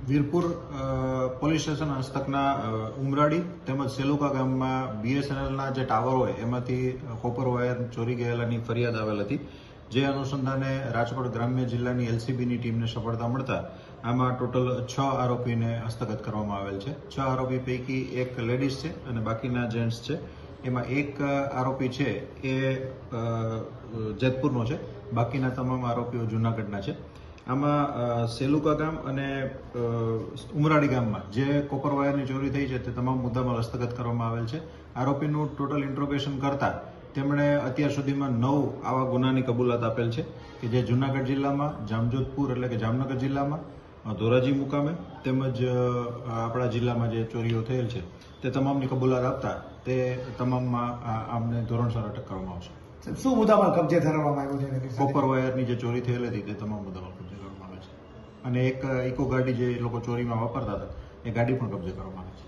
Virpur police station હસ્તકના ઉમરાડી તેમજ સેલુકા ગામમાં BSNLના જે ટાવર હોય એમાંથી કોપર વાયર ચોરી ગયેલાની ફરિયાદ આવેલ હતી. જે અનુસંધાને રાજકોટ ગ્રામ્ય જિલ્લાની LCBની ટીમને સફળતા મળતા આમાં ટોટલ 6 આરોપીને હસ્તગત કરવામાં આવેલ છે. 6 આરોપી પૈકી એક લેડીઝ છે અને બાકીના જેન્ટ્સ છે. એમાં એક આરોપી છે એ જેતપુરનો છે, બાકીના તમામ આરોપીઓ જૂનાગઢના છે. આમાં સેલુકા ગામ અને ઉમરાડી ગામમાં જે કોપર વાયરની ચોરી થઈ છે તે તમામ મુદ્દામાં હસ્તગત કરવામાં આવેલ છે. આરોપીનું ટોટલ ઇન્ટ્રોગેશન કરતા તેમણે અત્યાર સુધીમાં 9 આવા ગુનાની કબૂલાત આપેલ છે કે જે જૂનાગઢ જિલ્લામાં, જામજોધપુર એટલે કે જામનગર જિલ્લામાં, ધોરાજી મુકામે તેમજ આપણા જિલ્લામાં જે ચોરીઓ થયેલ છે તે તમામની કબૂલાત આપતા તે તમામમાં આમને ધોરણસર અટક કરવામાં આવશે. શું મુદ્દામાલ કબજે કરવામાં આવ્યો છે? કોપર વાયરની જે ચોરી થયેલ હતી તે તમામ મુદ્દામાલ કબજે કરવામાં આવે છે અને એક ઇકો ગાડી જે લોકો ચોરીમાં વાપરતા હતા એ ગાડી પણ કબજે કરવામાં આવે છે.